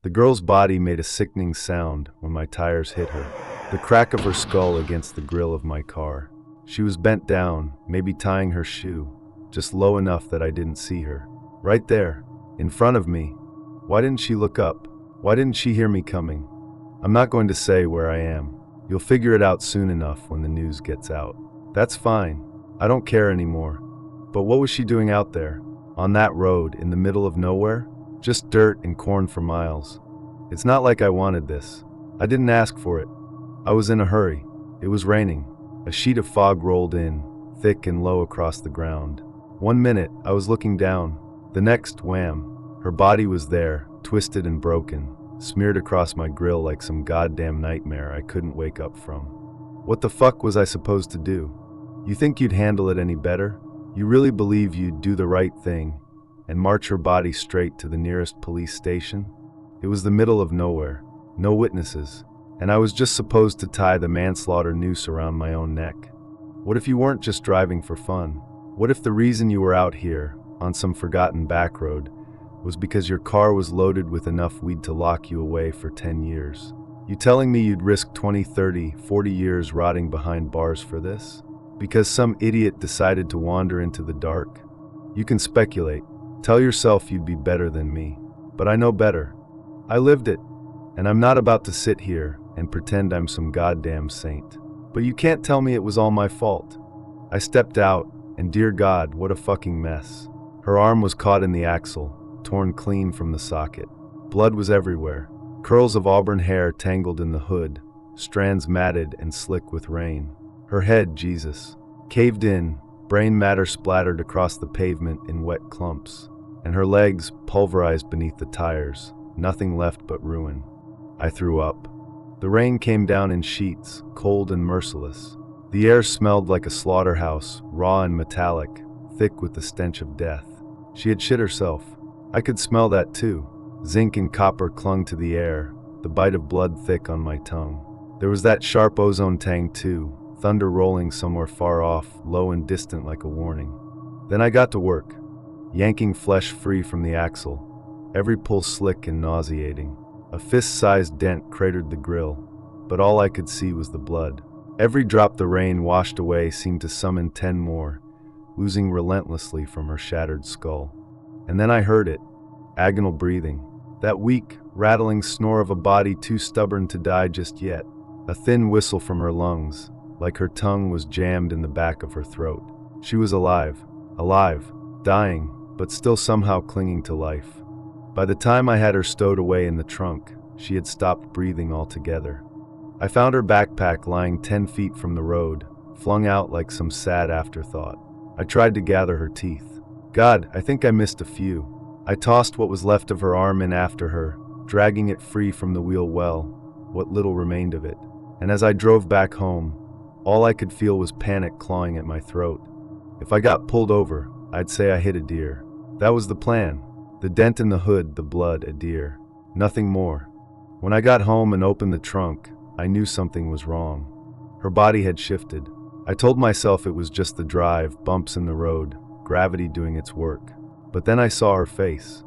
The girl's body made a sickening sound when my tires hit her. The crack of her skull against the grill of my car. She was bent down, maybe tying her shoe, just low enough that I didn't see her. Right there, in front of me. Why didn't she look up? Why didn't she hear me coming? I'm not going to say where I am. You'll figure it out soon enough when the news gets out. That's fine. I don't care anymore. But what was she doing out there? On that road, in the middle of nowhere? Just dirt and corn for miles. It's not like I wanted this. I didn't ask for it. I was in a hurry. It was raining. A sheet of fog rolled in, thick and low across the ground. 1 minute, I was looking down. The next, wham. Her body was there, twisted and broken, smeared across my grill like some goddamn nightmare I couldn't wake up from. What the fuck was I supposed to do? You think you'd handle it any better? You really believe you'd do the right thing and march her body straight to the nearest police station? It was the middle of nowhere, no witnesses, and I was just supposed to tie the manslaughter noose around my own neck. What if you weren't just driving for fun? What if the reason you were out here, on some forgotten back road, was because your car was loaded with enough weed to lock you away for 10 years? You telling me you'd risk 20, 30, 40 years rotting behind bars for this? Because some idiot decided to wander into the dark? You can speculate. Tell yourself you'd be better than me. But I know better. I lived it. And I'm not about to sit here and pretend I'm some goddamn saint. But you can't tell me it was all my fault. I stepped out, and dear God, what a fucking mess. Her arm was caught in the axle, torn clean from the socket. Blood was everywhere. Curls of auburn hair tangled in the hood, strands matted and slick with rain. Her head, Jesus, caved in, brain matter splattered across the pavement in wet clumps, and her legs pulverized beneath the tires, nothing left but ruin. I threw up. The rain came down in sheets, cold and merciless. The air smelled like a slaughterhouse, raw and metallic, thick with the stench of death. She had shit herself. I could smell that too. Zinc and copper clung to the air, the bite of blood thick on my tongue. There was that sharp ozone tang too, thunder rolling somewhere far off, low and distant like a warning. Then I got to work, yanking flesh free from the axle, every pull slick and nauseating. A fist-sized dent cratered the grill, but all I could see was the blood. Every drop the rain washed away seemed to summon 10 more, oozing relentlessly from her shattered skull. And then I heard it, agonal breathing, that weak, rattling snore of a body too stubborn to die just yet, a thin whistle from her lungs, like her tongue was jammed in the back of her throat. She was alive, dying, but still somehow clinging to life. By the time I had her stowed away in the trunk, she had stopped breathing altogether. I found her backpack lying 10 feet from the road, flung out like some sad afterthought. I tried to gather her teeth. God, I think I missed a few. I tossed what was left of her arm in after her, dragging it free from the wheel well, what little remained of it. And as I drove back home, all I could feel was panic clawing at my throat. If I got pulled over, I'd say I hit a deer. That was the plan. The dent in the hood, the blood, a deer. Nothing more. When I got home and opened the trunk, I knew something was wrong. Her body had shifted. I told myself it was just the drive, bumps in the road, gravity doing its work. But then I saw her face.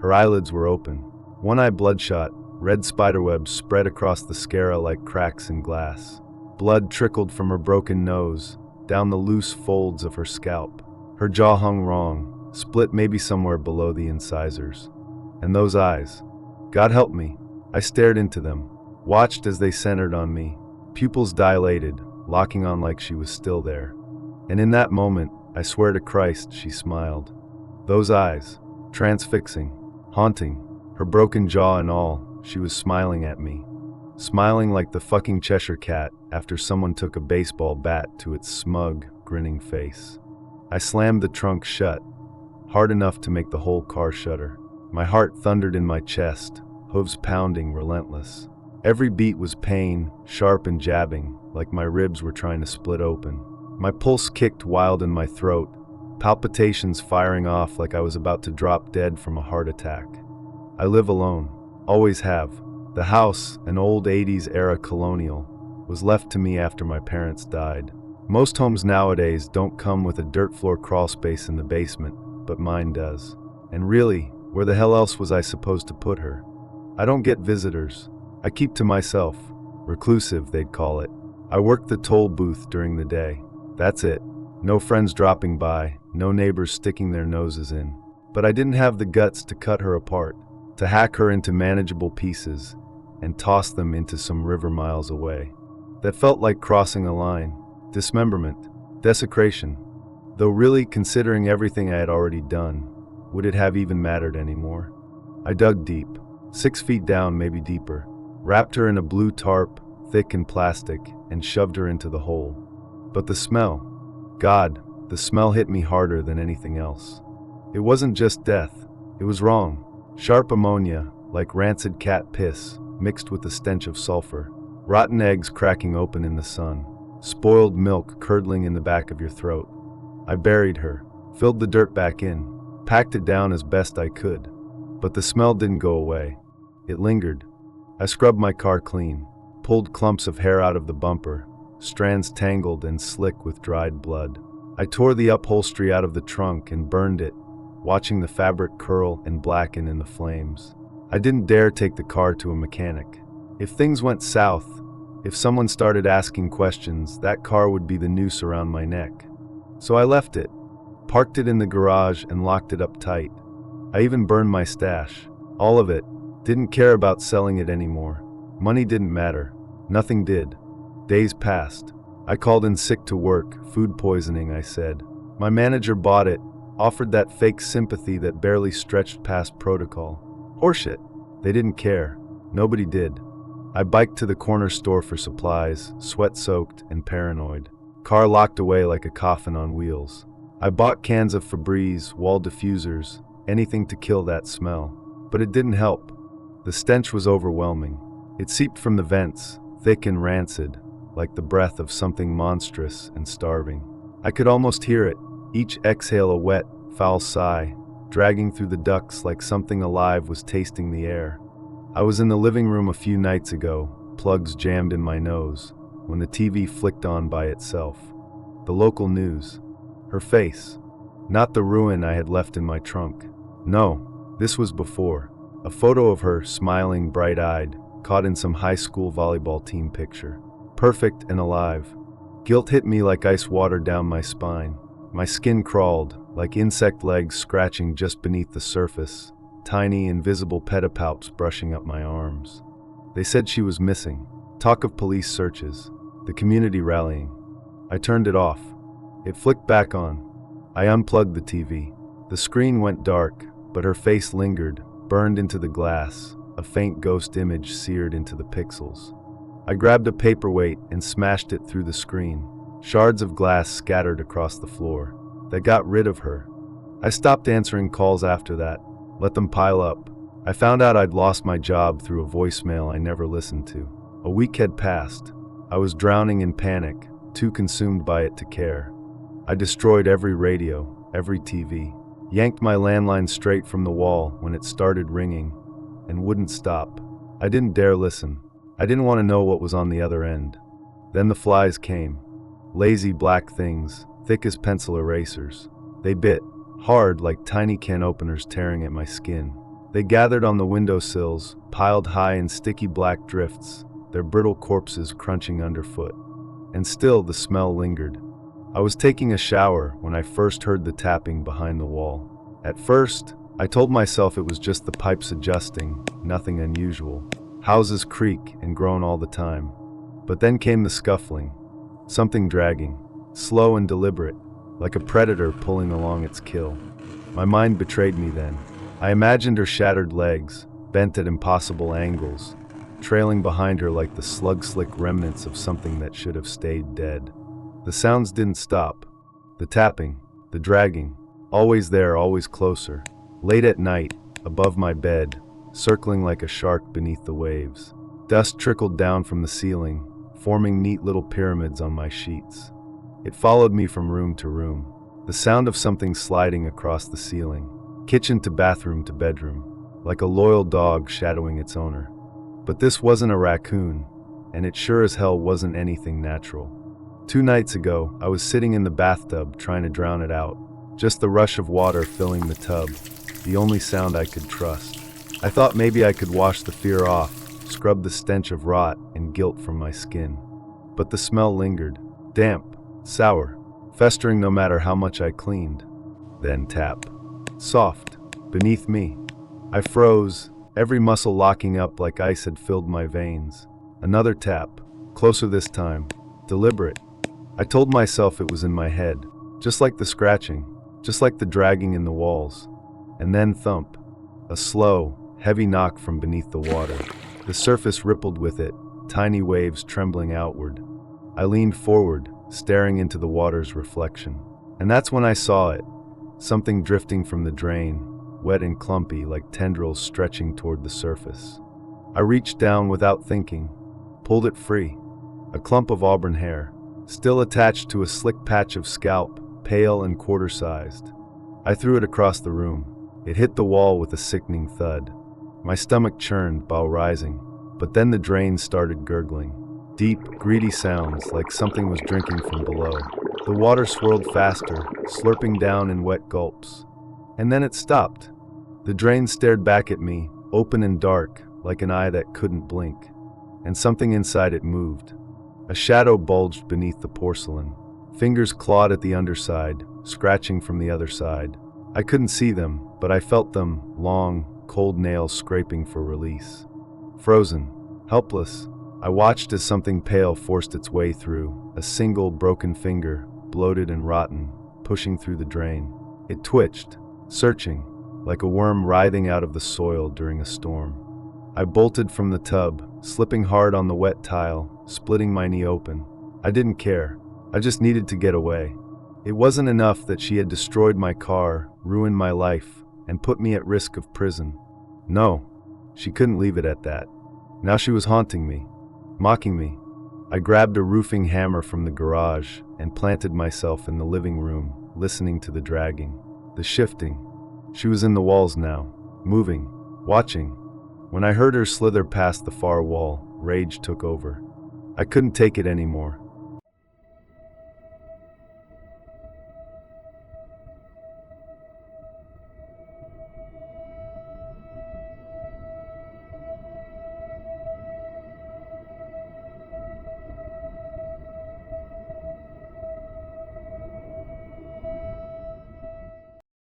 Her eyelids were open. One eye bloodshot, red spiderwebs spread across the sclera like cracks in glass. Blood trickled from her broken nose, down the loose folds of her scalp. Her jaw hung wrong, split maybe somewhere below the incisors. And those eyes. God help me. I stared into them, watched as they centered on me, pupils dilated, locking on like she was still there. And in that moment, I swear to Christ, she smiled. Those eyes, transfixing, haunting, her broken jaw and all, she was smiling at me. Smiling like the fucking Cheshire Cat after someone took a baseball bat to its smug, grinning face. I slammed the trunk shut, hard enough to make the whole car shudder. My heart thundered in my chest, hooves pounding, relentless. Every beat was pain, sharp and jabbing, like my ribs were trying to split open. My pulse kicked wild in my throat, palpitations firing off like I was about to drop dead from a heart attack. I live alone, always have. The house, an old 80s era colonial, was left to me after my parents died. Most homes nowadays don't come with a dirt floor crawl space in the basement, but mine does. And really, where the hell else was I supposed to put her? I don't get visitors. I keep to myself. Reclusive, they'd call it. I work the toll booth during the day. That's it. No friends dropping by, no neighbors sticking their noses in. But I didn't have the guts to cut her apart, to hack her into manageable pieces and toss them into some river miles away. That felt like crossing a line. Dismemberment. Desecration. Though really, considering everything I had already done, would it have even mattered anymore? I dug deep, 6 feet down, maybe deeper, wrapped her in a blue tarp, thick and plastic, and shoved her into the hole. But the smell. God, the smell hit me harder than anything else. It wasn't just death. It was wrong. Sharp ammonia, like rancid cat piss, mixed with the stench of sulfur. Rotten eggs cracking open in the sun. Spoiled milk curdling in the back of your throat. I buried her, filled the dirt back in, packed it down as best I could. But the smell didn't go away. It lingered. I scrubbed my car clean, pulled clumps of hair out of the bumper, strands tangled and slick with dried blood. I tore the upholstery out of the trunk and burned it, watching the fabric curl and blacken in the flames. I didn't dare take the car to a mechanic. If things went south, if someone started asking questions, that car would be the noose around my neck. So I left it, parked it in the garage and locked it up tight. I even burned my stash, all of it. Didn't care about selling it anymore. Money didn't matter. Nothing did. Days passed. I called in sick to work, food poisoning, I said. My manager bought it, offered that fake sympathy that barely stretched past protocol. Horseshit. They didn't care. Nobody did. I biked to the corner store for supplies, sweat-soaked and paranoid. Car locked away like a coffin on wheels. I bought cans of Febreze, wall diffusers, anything to kill that smell. But it didn't help. The stench was overwhelming. It seeped from the vents, thick and rancid, like the breath of something monstrous and starving. I could almost hear it, each exhale a wet, foul sigh, dragging through the ducts like something alive was tasting the air. I was in the living room a few nights ago, plugs jammed in my nose, when the TV flicked on by itself. The local news. Her face. Not the ruin I had left in my trunk. No, this was before. A photo of her, smiling, bright-eyed, caught in some high school volleyball team picture. Perfect and alive. Guilt hit me like ice water down my spine. My skin crawled, like insect legs scratching just beneath the surface, tiny, invisible pedipalps brushing up my arms. They said she was missing. Talk of police searches. The community rallying. I turned it off. It flicked back on. I unplugged the TV. The screen went dark, but her face lingered, burned into the glass, a faint ghost image seared into the pixels. I grabbed a paperweight and smashed it through the screen. Shards of glass scattered across the floor. That got rid of her. I stopped answering calls after that. Let them pile up. I found out I'd lost my job through a voicemail I never listened to. A week had passed. I was drowning in panic, too consumed by it to care. I destroyed every radio, every TV, yanked my landline straight from the wall when it started ringing, and wouldn't stop. I didn't dare listen. I didn't want to know what was on the other end. Then the flies came. Lazy black things, thick as pencil erasers. They bit, hard like tiny can openers tearing at my skin. They gathered on the windowsills, piled high in sticky black drifts, their brittle corpses crunching underfoot. And still the smell lingered. I was taking a shower when I first heard the tapping behind the wall. At first, I told myself it was just the pipes adjusting, nothing unusual. Houses creak and groan all the time. But then came the scuffling. Something dragging, slow and deliberate, like a predator pulling along its kill. My mind betrayed me then. I imagined her shattered legs, bent at impossible angles, trailing behind her like the slug-slick remnants of something that should have stayed dead. The sounds didn't stop. The tapping, the dragging, always there, always closer. Late at night, above my bed, circling like a shark beneath the waves. Dust trickled down from the ceiling, forming neat little pyramids on my sheets. It followed me from room to room. The sound of something sliding across the ceiling, kitchen to bathroom to bedroom, like a loyal dog shadowing its owner. But this wasn't a raccoon, and it sure as hell wasn't anything natural. 2 nights ago, I was sitting in the bathtub trying to drown it out. Just the rush of water filling the tub, the only sound I could trust. I thought maybe I could wash the fear off, scrub the stench of rot and guilt from my skin. But the smell lingered, damp, sour, festering no matter how much I cleaned. Then tap. Soft, beneath me. I froze, every muscle locking up like ice had filled my veins. Another tap, closer this time, deliberate. I told myself it was in my head, just like the scratching, just like the dragging in the walls. And then thump. A slow, heavy knock from beneath the water. The surface rippled with it, tiny waves trembling outward. I leaned forward, staring into the water's reflection. And that's when I saw it. Something drifting from the drain, wet and clumpy like tendrils stretching toward the surface. I reached down without thinking, pulled it free. A clump of auburn hair, still attached to a slick patch of scalp, pale and quarter-sized. I threw it across the room. It hit the wall with a sickening thud. My stomach churned while rising, but then the drain started gurgling. Deep, greedy sounds like something was drinking from below. The water swirled faster, slurping down in wet gulps. And then it stopped. The drain stared back at me, open and dark, like an eye that couldn't blink. And something inside it moved. A shadow bulged beneath the porcelain. Fingers clawed at the underside, scratching from the other side. I couldn't see them, but I felt them, long, cold nails scraping for release. Frozen, helpless, I watched as something pale forced its way through, a single broken finger, bloated and rotten, pushing through the drain. It twitched, searching, like a worm writhing out of the soil during a storm. I bolted from the tub, slipping hard on the wet tile, splitting my knee open. I didn't care. I just needed to get away. It wasn't enough that she had destroyed my car, ruined my life, and put me at risk of prison. No, she couldn't leave it at that. Now she was haunting me, mocking me. I grabbed a roofing hammer from the garage and planted myself in the living room, listening to the dragging, the shifting. She was in the walls now, moving, watching. When I heard her slither past the far wall, rage took over. I couldn't take it anymore.